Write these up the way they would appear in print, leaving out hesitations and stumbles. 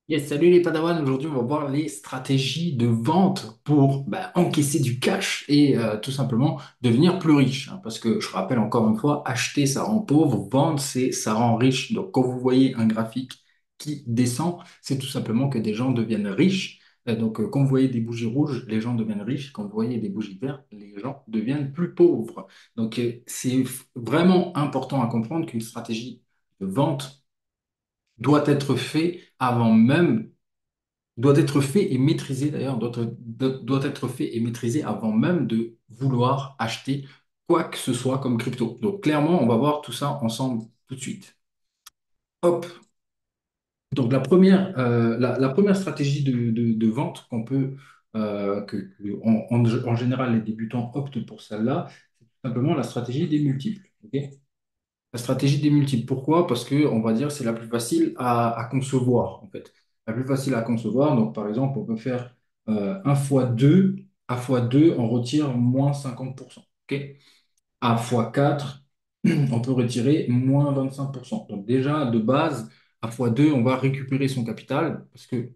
Yes, salut les Padawans. Aujourd'hui, on va voir les stratégies de vente pour encaisser du cash et tout simplement devenir plus riche, hein. Parce que je rappelle encore une fois, acheter, ça rend pauvre, vendre, ça rend riche. Donc, quand vous voyez un graphique qui descend, c'est tout simplement que des gens deviennent riches. Quand vous voyez des bougies rouges, les gens deviennent riches. Quand vous voyez des bougies vertes, les gens deviennent plus pauvres. C'est vraiment important à comprendre qu'une stratégie de vente doit être fait avant même doit être fait et maîtrisé d'ailleurs, doit être fait et maîtrisé avant même de vouloir acheter quoi que ce soit comme crypto. Donc clairement, on va voir tout ça ensemble tout de suite. Hop. Donc la première stratégie de vente qu'on peut, en général les débutants optent pour celle-là, c'est tout simplement la stratégie des multiples. Ok. La stratégie des multiples, pourquoi? Parce que on va dire c'est la plus facile à concevoir en fait. La plus facile à concevoir. Donc par exemple, on peut faire 1 fois 2, A fois 2, on retire moins 50%. Ok? A fois 4, on peut retirer moins 25%. Donc déjà de base, A fois 2, on va récupérer son capital parce que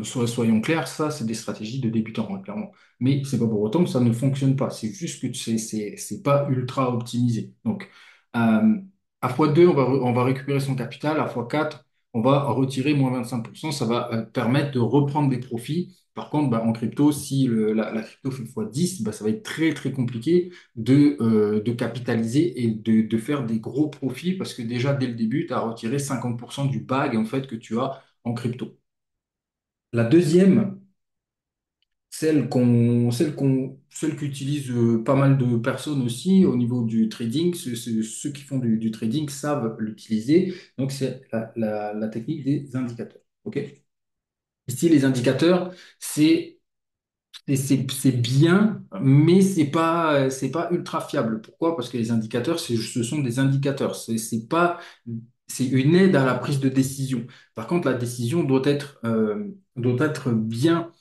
soyons clairs, ça, c'est des stratégies de débutants, hein, clairement. Mais c'est pas pour autant que ça ne fonctionne pas. C'est juste que c'est pas ultra optimisé. Donc, euh, à x2, on va récupérer son capital. À x4, on va retirer moins 25%. Ça va permettre de reprendre des profits. Par contre, en crypto, si la crypto fait x10, ça va être très, très compliqué de capitaliser et de faire des gros profits parce que déjà, dès le début, tu as retiré 50% du bag en fait, que tu as en crypto. La deuxième, celle qu'utilisent pas mal de personnes aussi au niveau du trading, ceux qui font du trading savent l'utiliser. Donc, c'est la technique des indicateurs. OK? Ici, les indicateurs, c'est bien, mais c'est pas ultra fiable. Pourquoi? Parce que les indicateurs, ce sont des indicateurs. C'est une aide à la prise de décision. Par contre, la décision doit être bien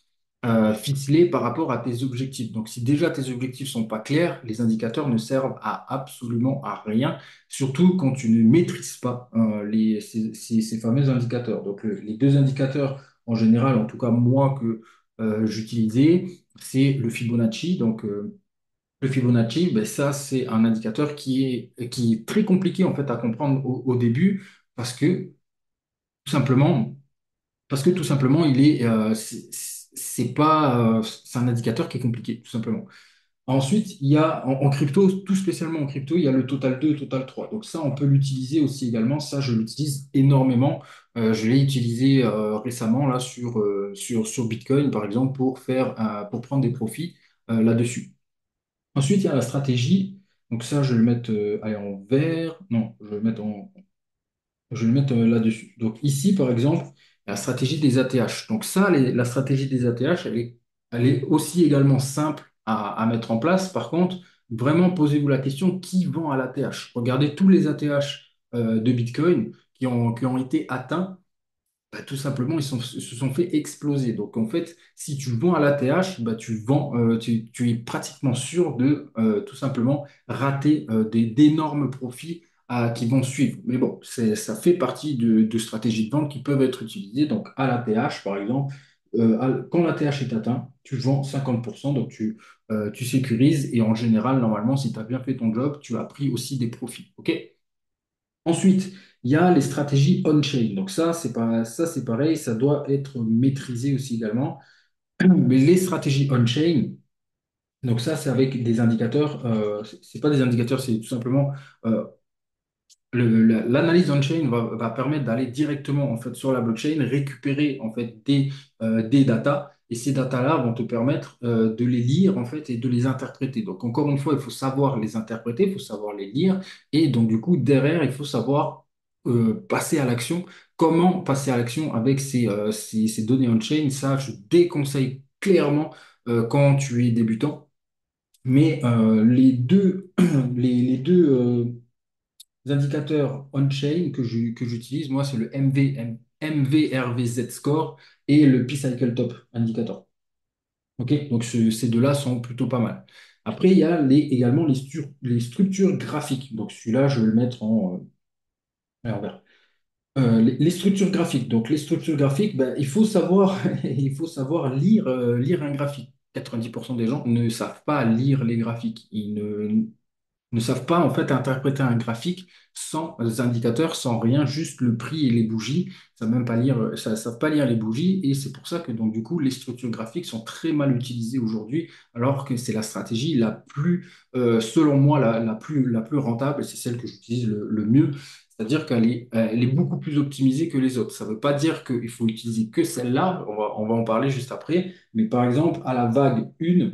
ficelée par rapport à tes objectifs. Donc, si déjà tes objectifs sont pas clairs, les indicateurs ne servent à absolument à rien, surtout quand tu ne maîtrises pas ces fameux indicateurs. Donc, les deux indicateurs, en général, en tout cas moi que j'utilisais, c'est le Fibonacci. Le Fibonacci, ça, c'est un indicateur qui est très compliqué en fait à comprendre au début parce que tout simplement, tout simplement, c'est un indicateur qui est compliqué, tout simplement. Ensuite, il y a en crypto, tout spécialement en crypto, il y a le total 2, total 3. Donc ça, on peut l'utiliser aussi également. Ça, je l'utilise énormément. Je l'ai utilisé récemment là sur Bitcoin, par exemple, pour prendre des profits là-dessus. Ensuite, il y a la stratégie. Donc ça, je vais le mettre allez, en vert. Non, je vais le mettre là-dessus. Donc ici, par exemple, la stratégie des ATH. Donc ça, la stratégie des ATH, elle est aussi également simple à mettre en place. Par contre, vraiment, posez-vous la question, qui vend à l'ATH? Regardez tous les ATH de Bitcoin qui ont été atteints. Tout simplement, se sont fait exploser. Donc, en fait, si tu vends à l'ATH, tu es pratiquement sûr de tout simplement rater d'énormes profits qui vont suivre. Mais bon, ça fait partie de stratégies de vente qui peuvent être utilisées. Donc, à l'ATH, par exemple, quand l'ATH est atteint, tu vends 50%, donc tu sécurises. Et en général, normalement, si tu as bien fait ton job, tu as pris aussi des profits. OK? Ensuite, il y a les stratégies on-chain. Donc ça, c'est pareil, ça doit être maîtrisé aussi également. Mais les stratégies on-chain, donc ça, c'est avec des indicateurs. C'est pas des indicateurs, c'est tout simplement euh, l'analyse on-chain va permettre d'aller directement en fait sur la blockchain, récupérer en fait des datas. Et ces datas-là vont te permettre de les lire en fait et de les interpréter. Donc encore une fois, il faut savoir les interpréter, il faut savoir les lire. Et donc du coup, derrière, il faut savoir passer à l'action. Comment passer à l'action avec ces données on-chain? Ça, je déconseille clairement quand tu es débutant. Mais les deux indicateurs on-chain que j'utilise, moi, c'est le MVRVZ score et le P-Cycle Top indicator. OK? Donc, ces deux-là sont plutôt pas mal. Après, il y a également les structures graphiques. Donc, celui-là, je vais le mettre en vert. Les structures graphiques. Donc, les structures graphiques, ben, il faut savoir, il faut savoir lire, lire un graphique. 90% des gens ne savent pas lire les graphiques. Ils ne savent pas en fait interpréter un graphique sans indicateurs, sans rien, juste le prix et les bougies. Savent pas lire les bougies et c'est pour ça que donc du coup les structures graphiques sont très mal utilisées aujourd'hui, alors que c'est la stratégie la plus, selon moi, la plus rentable et c'est celle que j'utilise le mieux. C'est-à-dire elle est beaucoup plus optimisée que les autres. Ça ne veut pas dire qu'il faut utiliser que celle-là, on va en parler juste après, mais par exemple, à la vague 1,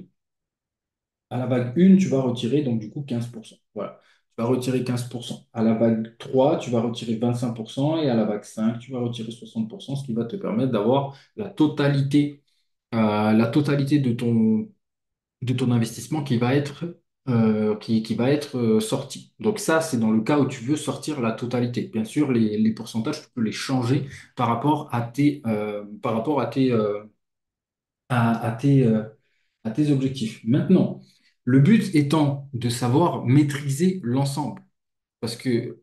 tu vas retirer donc du coup 15%. Voilà. Tu vas retirer 15%. À la vague 3, tu vas retirer 25%. Et à la vague 5, tu vas retirer 60%, ce qui va te permettre d'avoir la totalité de ton investissement qui va être sorti. Donc ça, c'est dans le cas où tu veux sortir la totalité. Bien sûr, les pourcentages, tu peux les changer par rapport à tes, à tes objectifs. Maintenant, le but étant de savoir maîtriser l'ensemble. Parce que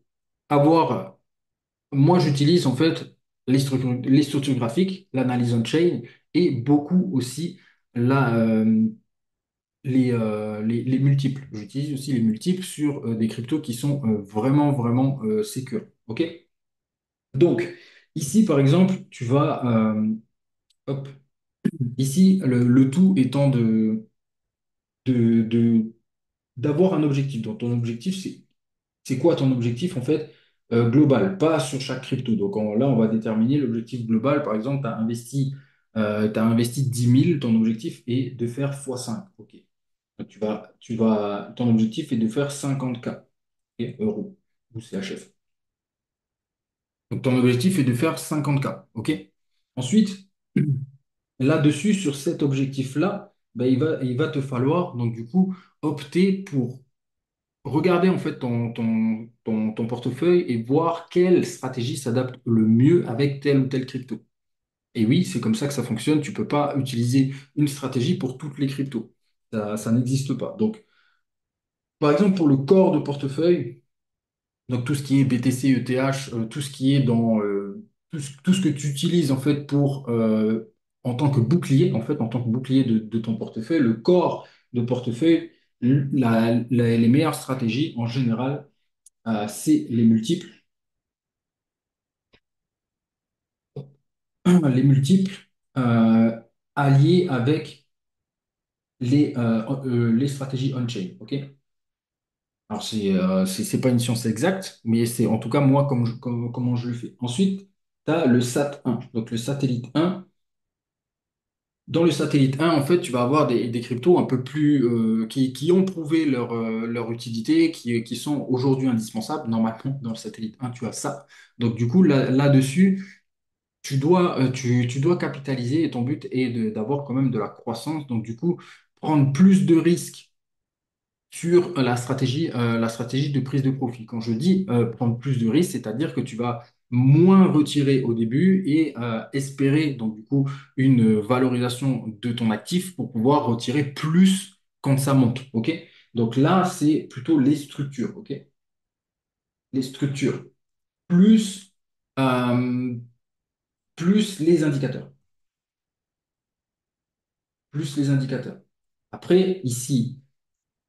avoir, moi j'utilise en fait les structures graphiques, l'analyse on-chain et beaucoup aussi la, les multiples. J'utilise aussi les multiples sur des cryptos qui sont vraiment, vraiment sécures. OK? Donc, ici, par exemple, hop, ici, le tout étant de d'avoir un objectif. Donc, ton objectif, c'est quoi ton objectif en fait global, pas sur chaque crypto. Donc là, on va déterminer l'objectif global. Par exemple, t'as investi 10 000, ton objectif est de faire x5. OK. Donc, ton objectif est de faire 50K, ok, euros ou CHF. Donc ton objectif est de faire 50K. OK. Ensuite, là-dessus, sur cet objectif-là, ben, il va te falloir donc du coup opter pour regarder en fait ton portefeuille et voir quelle stratégie s'adapte le mieux avec telle ou telle crypto. Et oui, c'est comme ça que ça fonctionne. Tu peux pas utiliser une stratégie pour toutes les cryptos. Ça n'existe pas. Donc, par exemple, pour le corps de portefeuille, donc tout ce qui est BTC, ETH, tout ce qui est tout ce que tu utilises en fait en tant que bouclier, en fait, en tant que bouclier de ton portefeuille, le corps de portefeuille, les meilleures stratégies en général c'est les multiples, les multiples euh, alliés avec les stratégies on-chain. OK? Alors, c'est pas une science exacte, mais c'est en tout cas moi comment je le fais. Ensuite, tu as le SAT 1. Donc, le satellite 1. Dans le satellite 1, en fait, tu vas avoir des cryptos un peu plus qui ont prouvé leur utilité, qui sont aujourd'hui indispensables. Normalement, dans le satellite 1, tu as ça. Donc, du coup, là-dessus, tu dois capitaliser et ton but est d'avoir quand même de la croissance. Donc, du coup, prendre plus de risques sur la stratégie de prise de profit. Quand je dis prendre plus de risques, c'est-à-dire que tu vas moins retirer au début et espérer donc du coup une valorisation de ton actif pour pouvoir retirer plus quand ça monte. OK? Donc là, c'est plutôt les structures. OK? Les structures plus, euh, plus les indicateurs. Plus les indicateurs. Après, ici,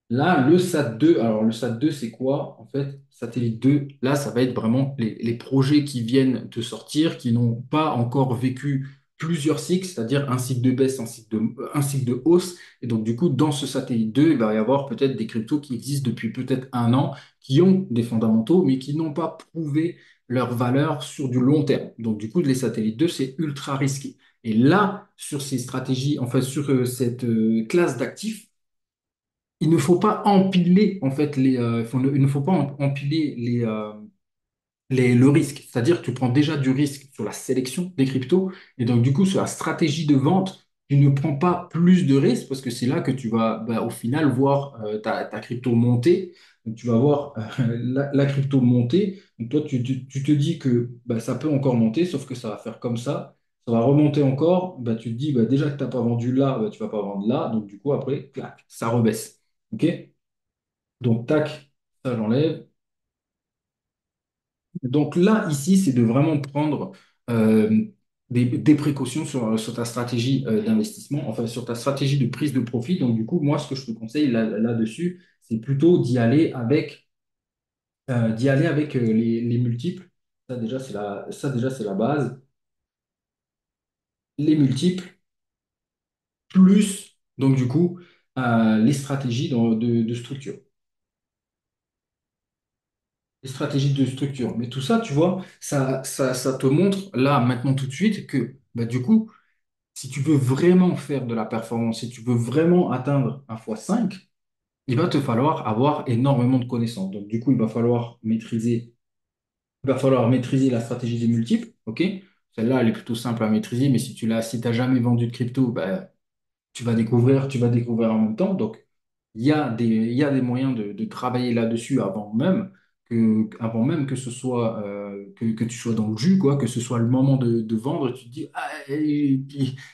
là, le SAT 2, alors le SAT 2, c'est quoi? En fait, satellite 2, là, ça va être vraiment les projets qui viennent de sortir, qui n'ont pas encore vécu plusieurs cycles, c'est-à-dire un cycle de baisse, un cycle de hausse. Et donc, du coup, dans ce satellite 2, il va y avoir peut-être des cryptos qui existent depuis peut-être un an, qui ont des fondamentaux, mais qui n'ont pas prouvé leur valeur sur du long terme. Donc, du coup, les satellites 2, c'est ultra risqué. Et là, sur ces stratégies, enfin, sur cette classe d'actifs, il ne faut pas empiler en fait il ne faut pas empiler le risque. C'est-à-dire que tu prends déjà du risque sur la sélection des cryptos et donc du coup sur la stratégie de vente, tu ne prends pas plus de risques parce que c'est là que tu vas au final voir ta crypto monter. Donc, tu vas voir la crypto monter. Donc toi, tu te dis que ça peut encore monter, sauf que ça va faire comme ça va remonter encore. Tu te dis déjà que tu n'as pas vendu là, tu vas pas vendre là. Donc du coup, après, clac, ça rebaisse. OK? Donc, tac, ça j'enlève. Donc là, ici, c'est de vraiment prendre euh, des précautions sur ta stratégie d'investissement, enfin sur ta stratégie de prise de profit. Donc du coup, moi, ce que je te conseille là-dessus, c'est plutôt d'y aller avec les multiples. Ça déjà, c'est la base. Les multiples, plus, donc du coup, les stratégies de structure. Les stratégies de structure. Mais tout ça, tu vois, ça te montre là, maintenant, tout de suite, que bah, du coup, si tu veux vraiment faire de la performance, si tu veux vraiment atteindre un x5, il va te falloir avoir énormément de connaissances. Donc, du coup, il va falloir maîtriser la stratégie des multiples, OK? Celle-là, elle est plutôt simple à maîtriser, mais si t'as jamais vendu de crypto, ben, tu vas découvrir en même temps. Donc, il y a des moyens de travailler là-dessus avant même que ce soit, que tu sois dans le jus, quoi, que ce soit le moment de vendre. Tu te dis, ah,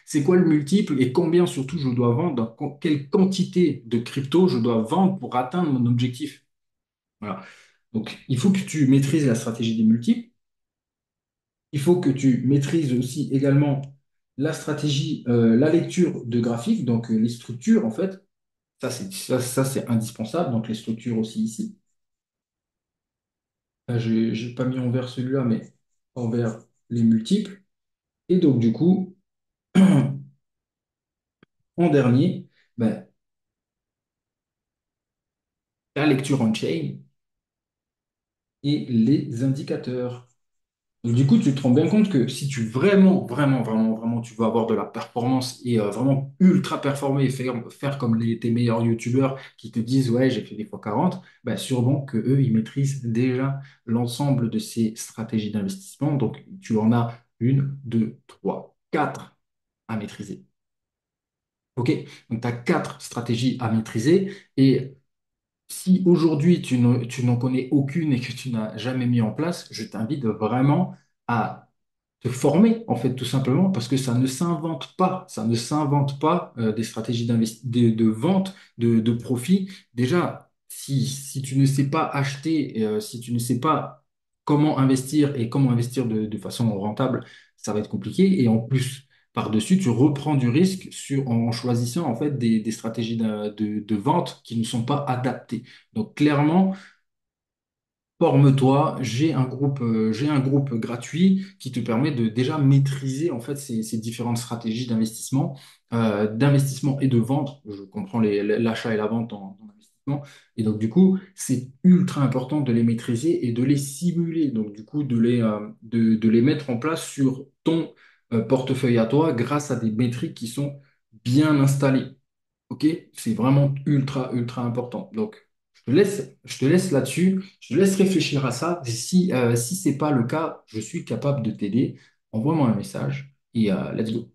c'est quoi le multiple et combien surtout je dois vendre, quelle quantité de crypto je dois vendre pour atteindre mon objectif. Voilà. Donc, il faut que tu maîtrises la stratégie des multiples. Il faut que tu maîtrises aussi également la stratégie, la lecture de graphiques, donc les structures en fait. Ça, c'est indispensable. Donc les structures aussi ici. Là, j'ai pas mis en vert celui-là, mais en vert les multiples. Et donc du coup, en dernier, ben, la lecture on-chain et les indicateurs. Donc, du coup, tu te rends bien compte que si tu vraiment, tu veux avoir de la performance et vraiment ultra performer et faire comme tes meilleurs youtubeurs qui te disent, ouais, j'ai fait des fois 40, bah, sûrement que eux, ils maîtrisent déjà l'ensemble de ces stratégies d'investissement. Donc, tu en as une, deux, trois, quatre à maîtriser. OK? Donc, tu as quatre stratégies à maîtriser et si aujourd'hui tu n'en connais aucune et que tu n'as jamais mis en place, je t'invite vraiment à te former, en fait, tout simplement, parce que ça ne s'invente pas des stratégies de vente, de profit. Déjà, si tu ne sais pas acheter, si tu ne sais pas comment investir et comment investir de façon rentable, ça va être compliqué. Et en plus, par-dessus, tu reprends du risque en choisissant en fait des stratégies de vente qui ne sont pas adaptées. Donc clairement, forme-toi, j'ai un groupe gratuit qui te permet de déjà maîtriser en fait ces différentes stratégies d'investissement et de vente. Je comprends l'achat et la vente en investissement. Et donc du coup, c'est ultra important de les maîtriser et de les simuler. Donc du coup, de les mettre en place sur ton portefeuille à toi grâce à des métriques qui sont bien installées. OK? C'est vraiment ultra important. Donc, je te laisse là-dessus. Je te laisse réfléchir à ça. Si ce n'est pas le cas, je suis capable de t'aider. Envoie-moi un message et let's go.